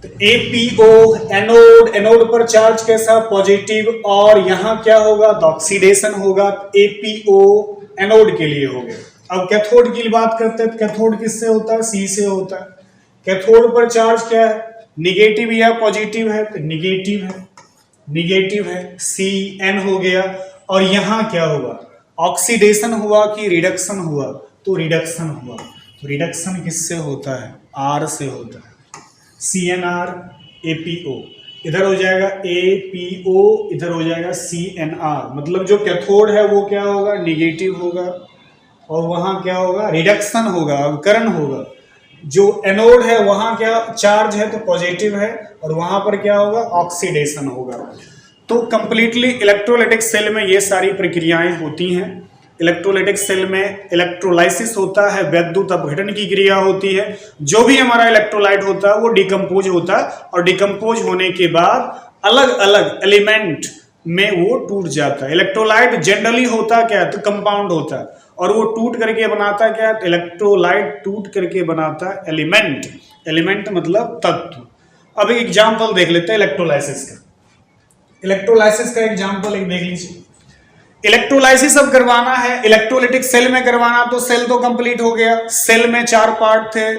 तो एपीओ, एनोड, एनोड पर चार्ज कैसा, पॉजिटिव, और यहां क्या होगा, तो ऑक्सीडेशन होगा, एपीओ एनोड के लिए हो गया। अब कैथोड की बात करते हैं, तो कैथोड किससे होता है, सी से होता है। कैथोड पर चार्ज क्या है, निगेटिव या पॉजिटिव है, तो निगेटिव है, निगेटिव है, सी एन हो गया। और यहां क्या हुआ, ऑक्सीडेशन हुआ कि रिडक्शन हुआ, तो रिडक्शन हुआ। तो रिडक्शन किससे होता है, आर से होता है, सी एन आर, एपीओ। इधर हो जाएगा एपीओ, इधर हो जाएगा सी एन आर। मतलब जो कैथोड है वो क्या होगा, निगेटिव होगा, और वहां क्या होगा, रिडक्शन होगा, अवकरण होगा। जो एनोड है वहां क्या चार्ज है, तो पॉजिटिव है, और वहां पर क्या होगा, ऑक्सीडेशन होगा। तो कंप्लीटली इलेक्ट्रोलाइटिक सेल में ये सारी प्रक्रियाएं होती हैं। इलेक्ट्रोलाइटिक सेल में इलेक्ट्रोलाइसिस होता है, वैद्युत अपघटन की क्रिया होती है। जो भी हमारा इलेक्ट्रोलाइट होता है वो डिकम्पोज होता है, और डिकम्पोज होने के बाद अलग अलग एलिमेंट में वो टूट जाता है। इलेक्ट्रोलाइट जनरली होता क्या है, तो कंपाउंड होता है, और वो टूट करके बनाता क्या है, इलेक्ट्रोलाइट टूट करके बनाता है एलिमेंट। एलिमेंट मतलब तत्व। अब एक एग्जांपल देख लेते हैं इलेक्ट्रोलाइसिस का। इलेक्ट्रोलाइसिस का एग्जांपल एक देख लीजिए। इलेक्ट्रोलाइसिस अब करवाना है इलेक्ट्रोलाइटिक सेल में करवाना, तो सेल तो कंप्लीट हो गया। सेल में 4 पार्ट थे,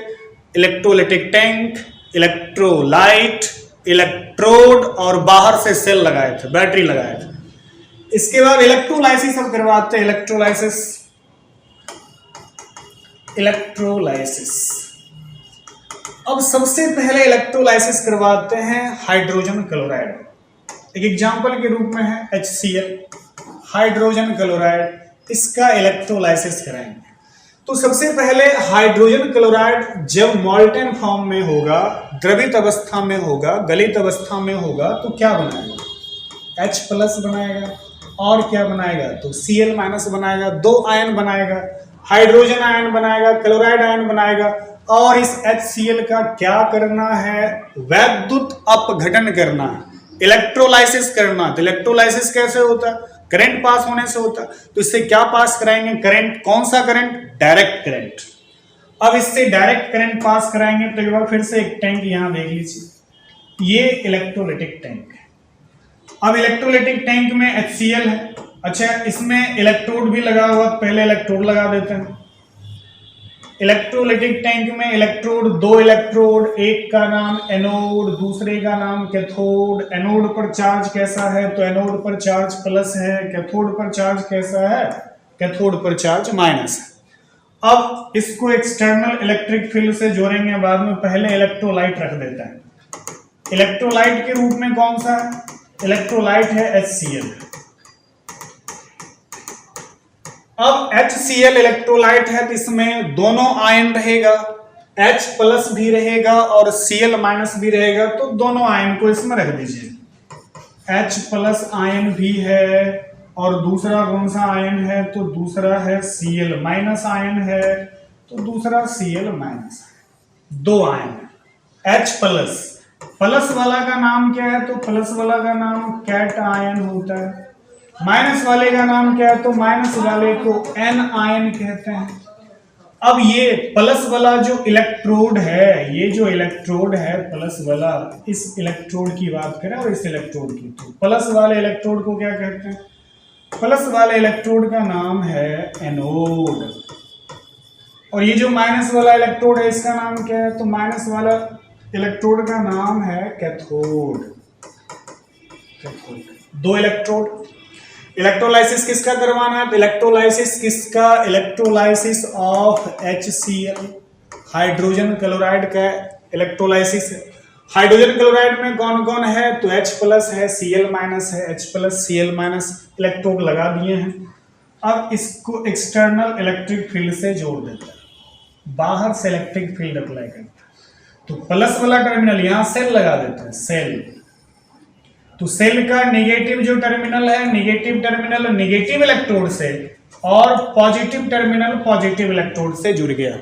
इलेक्ट्रोलाइटिक टैंक, इलेक्ट्रोलाइट, इलेक्ट्रोड और बाहर से सेल लगाए थे, बैटरी लगाए थे। इसके बाद इलेक्ट्रोलाइसिस हम करवाते हैं, इलेक्ट्रोलाइसिस। अब सबसे पहले इलेक्ट्रोलाइसिस करवाते हैं हाइड्रोजन क्लोराइड। एक एग्जांपल के रूप में है HCl, हाइड्रोजन क्लोराइड, इसका इलेक्ट्रोलाइसिस कराएंगे। तो सबसे पहले हाइड्रोजन क्लोराइड जब मॉल्टेन फॉर्म में होगा, द्रवित अवस्था में होगा, गलित अवस्था में होगा, तो क्या बनाएगा? H+ बनाएगा। और क्या बनाएगा? तो Cl- बनाएगा, 2 आयन बनाएगा, हाइड्रोजन आयन बनाएगा, क्लोराइड आयन बनाएगा। और इस HCl का क्या करना है? वैद्युत अपघटन करना है, इलेक्ट्रोलाइसिस करना। तो इलेक्ट्रोलाइसिस कैसे होता है? करंट पास होने से होता है। तो इससे क्या पास कराएंगे? करंट। कौन सा करंट? Direct current. अब इससे डायरेक्ट करंट पास कराएंगे तो एक बार फिर से एक टैंक यहां देख लीजिए, ये इलेक्ट्रोलाइटिक टैंक है। अब इलेक्ट्रोलाइटिक टैंक में HCl है। अच्छा, इसमें इलेक्ट्रोड भी लगा हुआ, पहले इलेक्ट्रोड लगा देते हैं। इलेक्ट्रोलाइटिक टैंक में इलेक्ट्रोड, 2 इलेक्ट्रोड, एक का नाम एनोड, दूसरे का नाम कैथोड। एनोड पर चार्ज कैसा है? तो एनोड पर चार्ज प्लस है। कैथोड पर चार्ज कैसा है? कैथोड पर चार्ज माइनस है। अब इसको एक्सटर्नल इलेक्ट्रिक फील्ड से जोड़ेंगे बाद में, पहले इलेक्ट्रोलाइट रख देता है। इलेक्ट्रोलाइट के रूप में कौन सा है? इलेक्ट्रोलाइट है HCl। अब HCl इलेक्ट्रोलाइट है तो इसमें दोनों आयन रहेगा, H+ भी रहेगा और Cl- भी रहेगा। तो दोनों आयन को इसमें रख दीजिए। H+ आयन भी है और दूसरा कौन सा आयन है? तो दूसरा है Cl- आयन है, तो दूसरा Cl-। 2 आयन है। H+, प्लस वाला का नाम क्या है? तो प्लस वाला का नाम कैट आयन होता है। माइनस वाले का नाम क्या है? तो माइनस वाले को एन आयन कहते हैं। अब ये प्लस वाला जो इलेक्ट्रोड है, ये जो इलेक्ट्रोड है प्लस वाला, इस इलेक्ट्रोड की बात करें और इस इलेक्ट्रोड की, तो प्लस वाले इलेक्ट्रोड को क्या कहते हैं? प्लस वाले इलेक्ट्रोड का नाम है एनोड। और ये जो माइनस वाला इलेक्ट्रोड है इसका नाम क्या है? तो माइनस वाला इलेक्ट्रोड का नाम है कैथोड। 2 इलेक्ट्रोड। इलेक्ट्रोलाइसिस किसका करवाना है? तो इलेक्ट्रोलाइसिस किसका? Electrolysis of HCl, hydrogen chloride का इलेक्ट्रोलाइसिस है। हाइड्रोजन क्लोराइड में कौन कौन है? तो H+ है, Cl- है, H+ Cl- इलेक्ट्रोड लगा दिए हैं। अब इसको एक्सटर्नल इलेक्ट्रिक फील्ड से जोड़ देते हैं, बाहर से इलेक्ट्रिक फील्ड अप्लाई करते हैं। तो प्लस वाला टर्मिनल यहां सेल लगा देते हैं, सेल। तो सेल का नेगेटिव जो टर्मिनल है, नेगेटिव टर्मिनल नेगेटिव इलेक्ट्रोड से और पॉजिटिव टर्मिनल पॉजिटिव इलेक्ट्रोड से जुड़ गया।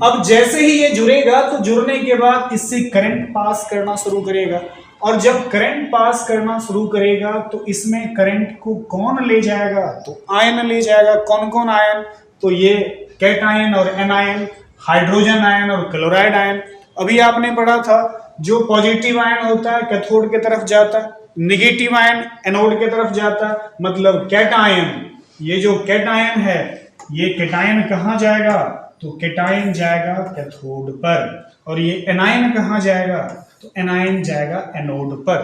अब जैसे ही ये जुड़ेगा तो जुड़ने के बाद इससे करंट पास करना शुरू करेगा। और जब करंट पास करना शुरू करेगा तो इसमें करंट को कौन ले जाएगा? तो आयन ले जाएगा। कौन कौन आयन? तो ये कैटायन और एनायन, हाइड्रोजन आयन और क्लोराइड आयन। अभी आपने पढ़ा था जो पॉजिटिव आयन होता है कैथोड की तरफ जाता है, नेगेटिव आयन एनोड की तरफ जाता है, मतलब कैटायन। ये जो कैटायन है, ये कैटायन कहां जाएगा? तो कैटायन जाएगा कैथोड पर। और ये एनायन कहां जाएगा? तो एनायन जाएगा एनोड पर।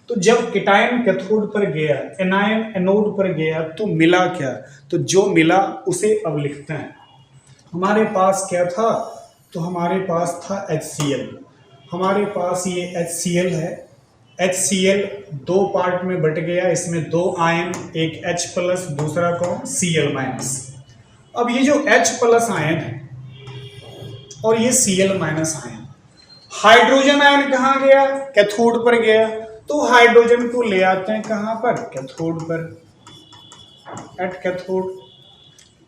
तो जब कैटायन कैथोड पर गया, एनायन एनोड पर गया, तो मिला क्या? तो जो मिला उसे अब लिखते हैं। हमारे पास क्या था? तो हमारे पास था HCl। हमारे पास ये HCl है। HCl 2 पार्ट में बट गया, इसमें 2 आयन, एक H+, दूसरा कौन? Cl-। अब ये जो H+ आयन है और ये Cl- आयन, हाइड्रोजन आयन कहां गया? कैथोड पर गया। तो हाइड्रोजन को ले आते हैं कहां पर? कैथोड पर, एट कैथोड।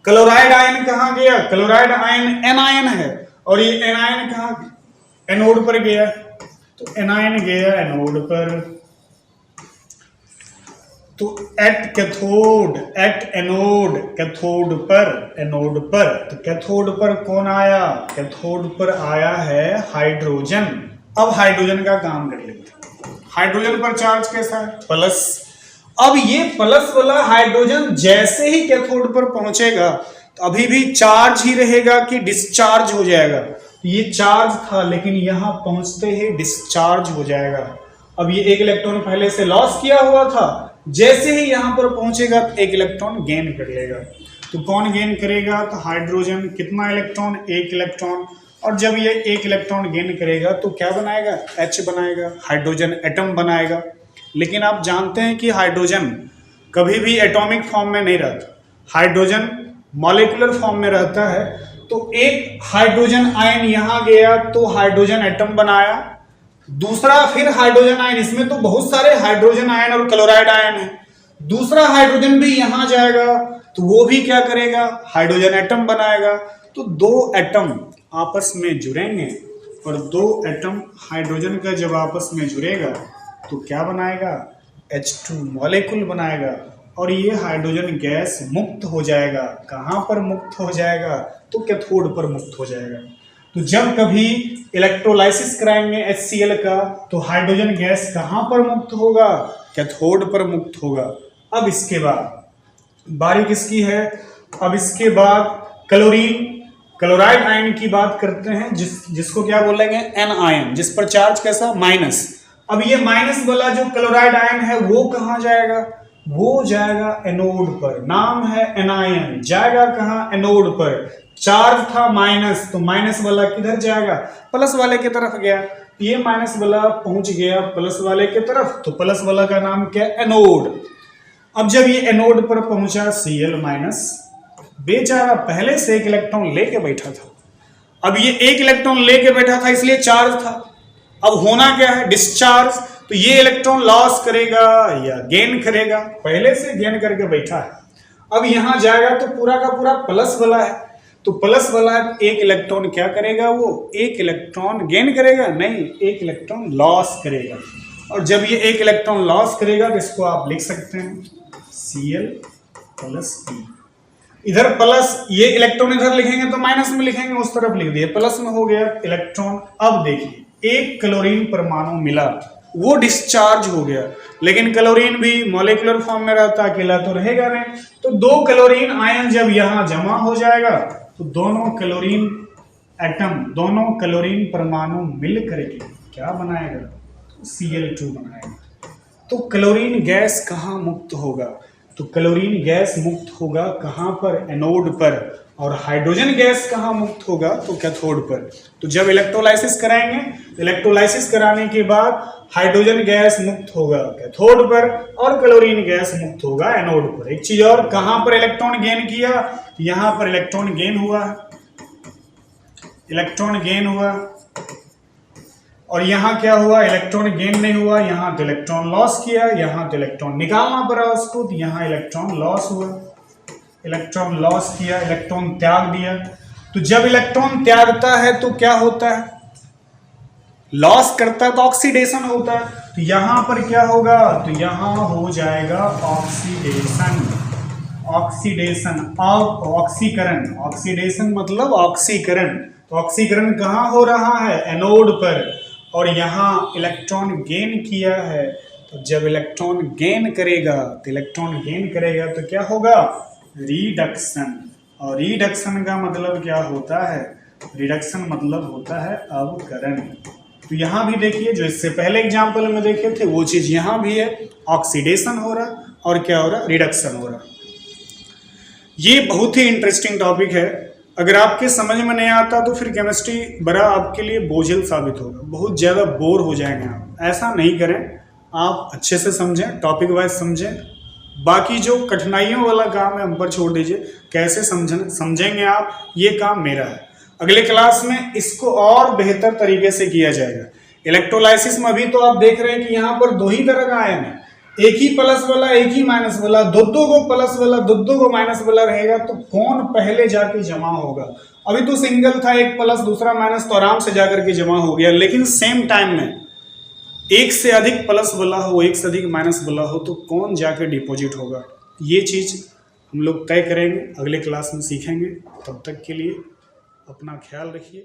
क्लोराइड आयन कहां गया? क्लोराइड आयन एनायन है और ये एनायन कहां? एनोड पर गया। तो एनायन गया एनोड पर। तो at cathode, at anode, cathode पर, एनोड पर। तो कैथोड पर कौन आया? कैथोड पर आया है हाइड्रोजन। अब हाइड्रोजन का काम कर लेते हैं। हाइड्रोजन पर चार्ज कैसा है? प्लस। अब ये प्लस वाला हाइड्रोजन जैसे ही कैथोड पर पहुंचेगा तो अभी भी चार्ज ही रहेगा कि डिस्चार्ज हो जाएगा? तो ये चार्ज था, लेकिन यहाँ पहुंचते ही डिस्चार्ज हो जाएगा। अब ये एक इलेक्ट्रॉन पहले से लॉस किया हुआ था, जैसे ही यहाँ पर पहुंचेगा तो एक इलेक्ट्रॉन गेन कर लेगा। तो कौन गेन करेगा? तो हाइड्रोजन। कितना इलेक्ट्रॉन? एक इलेक्ट्रॉन। और जब ये एक इलेक्ट्रॉन गेन करेगा तो क्या बनाएगा? H बनाएगा, हाइड्रोजन एटम बनाएगा। लेकिन आप जानते हैं कि हाइड्रोजन कभी भी एटॉमिक फॉर्म में नहीं रहता, हाइड्रोजन मॉलिक्यूलर फॉर्म में रहता है। तो एक हाइड्रोजन आयन यहाँ गया तो हाइड्रोजन एटम बनाया, दूसरा फिर हाइड्रोजन आयन, इसमें तो बहुत सारे हाइड्रोजन आयन और क्लोराइड आयन है, दूसरा हाइड्रोजन भी यहां जाएगा तो वो भी क्या करेगा? हाइड्रोजन एटम बनाएगा। तो दो एटम आपस में जुड़ेंगे और दो एटम हाइड्रोजन का जब आपस में जुड़ेगा तो क्या बनाएगा? H2 मॉलिक्यूल बनाएगा और ये हाइड्रोजन गैस मुक्त हो जाएगा। कहां पर मुक्त हो जाएगा? तो कैथोड पर मुक्त हो जाएगा। तो जब कभी इलेक्ट्रोलाइसिस कराएंगे HCl का तो हाइड्रोजन गैस कहां पर मुक्त होगा? कैथोड पर मुक्त होगा। अब इसके बाद बारी किसकी है? अब इसके बाद क्लोराइड आयन की बात करते हैं, जिसको क्या बोलेंगे? एन आयन, जिस पर चार्ज कैसा? माइनस। अब ये माइनस वाला जो क्लोराइड आयन है वो कहां जाएगा? वो जाएगा एनोड पर। नाम है एनायन, जाएगा कहां? एनोड पर। चार्ज था माइनस, तो माइनस वाला किधर जाएगा? प्लस वाले की तरफ गया। ये माइनस वाला पहुंच गया प्लस वाले की तरफ, तो प्लस वाला का नाम क्या? एनोड। अब जब ये एनोड पर पहुंचा Cl माइनस, बेचारा पहले से एक इलेक्ट्रॉन लेके बैठा था, अब ये एक इलेक्ट्रॉन लेके बैठा था इसलिए चार्ज था। अब होना क्या है? डिस्चार्ज। तो ये इलेक्ट्रॉन लॉस करेगा या गेन करेगा? पहले से गेन करके बैठा है, अब यहां जाएगा तो पूरा का पूरा प्लस वाला है, तो प्लस वाला एक इलेक्ट्रॉन क्या करेगा? वो एक इलेक्ट्रॉन गेन करेगा? नहीं, एक इलेक्ट्रॉन लॉस करेगा। और जब ये एक इलेक्ट्रॉन लॉस करेगा तो इसको आप लिख सकते हैं Cl प्लस E। इधर प्लस, ये इलेक्ट्रॉन इधर लिखेंगे तो माइनस में लिखेंगे, उस तरफ लिख दिए, प्लस में हो गया इलेक्ट्रॉन। अब देखिए, एक क्लोरीन परमाणु मिला, वो डिस्चार्ज हो गया, लेकिन क्लोरीन भी मॉलिक्यूलर फॉर्म में रहता, अकेला तो रहेगा नहीं। तो दो क्लोरीन आयन जब यहां जमा हो जाएगा तो दोनों क्लोरीन एटम, दोनों क्लोरीन परमाणु मिल करके क्या बनाएगा? Cl2 बनाएगा। तो क्लोरीन गैस कहां मुक्त होगा? तो क्लोरीन गैस मुक्त होगा कहां पर? एनोड पर। और हाइड्रोजन गैस कहां मुक्त होगा? तो कैथोड पर। तो जब इलेक्ट्रोलाइसिस कराएंगे तो इलेक्ट्रोलाइसिस कराने के बाद हाइड्रोजन गैस मुक्त होगा कैथोड पर और क्लोरीन गैस मुक्त होगा एनोड पर। एक चीज और, कहां पर इलेक्ट्रॉन गेन किया? यहां पर इलेक्ट्रॉन गेन हुआ, इलेक्ट्रॉन गेन हुआ। और यहां क्या हुआ? इलेक्ट्रॉन गेन नहीं हुआ, यहां तो इलेक्ट्रॉन लॉस किया, यहां तो इलेक्ट्रॉन निकालना पड़ा उसको, तो यहां इलेक्ट्रॉन लॉस हुआ, इलेक्ट्रॉन लॉस किया, इलेक्ट्रॉन त्याग दिया। तो जब इलेक्ट्रॉन त्यागता है तो क्या होता है? लॉस करता है तो ऑक्सीडेशन होता है। तो यहां पर क्या होगा? तो यहां हो जाएगा ऑक्सीडेशन, ऑक्सीडेशन और ऑक्सीकरण। ऑक्सीडेशन मतलब ऑक्सीकरण। तो ऑक्सीकरण कहां हो रहा है? एनोड पर। और यहां इलेक्ट्रॉन गेन किया है, तो जब इलेक्ट्रॉन गेन करेगा तो इलेक्ट्रॉन गेन करेगा तो क्या होगा? रिडक्शन। और रिडक्शन का मतलब क्या होता है? रिडक्शन मतलब होता है अवकरण। तो यहां भी देखिए, जो इससे पहले एग्जाम्पल में देखे थे वो चीज यहां भी है, ऑक्सीडेशन हो रहा और क्या हो रहा? रिडक्शन हो रहा। ये बहुत ही इंटरेस्टिंग टॉपिक है। अगर आपके समझ में नहीं आता तो फिर केमिस्ट्री बड़ा आपके लिए बोझिल साबित होगा, बहुत ज़्यादा बोर हो जाएंगे आप। ऐसा नहीं करें, आप अच्छे से समझें, टॉपिक वाइज समझें। बाकी जो कठिनाइयों वाला काम है हम पर छोड़ दीजिए, कैसे समझेंगे आप, ये काम मेरा है। अगले क्लास में इसको और बेहतर तरीके से किया जाएगा। इलेक्ट्रोलाइसिस में अभी तो आप देख रहे हैं कि यहाँ पर दो ही तरह का आयन है, एक ही प्लस वाला एक ही माइनस वाला, दो को प्लस वाला दो को माइनस वाला रहेगा, तो कौन पहले जाके जमा होगा? अभी तो सिंगल था, एक प्लस दूसरा माइनस, तो आराम से जाकर के जमा हो गया। लेकिन सेम टाइम में एक से अधिक प्लस वाला हो, एक से अधिक माइनस वाला हो, तो कौन जाके डिपॉजिट होगा? ये चीज हम लोग तय करेंगे, अगले क्लास में सीखेंगे। तब तक के लिए अपना ख्याल रखिए।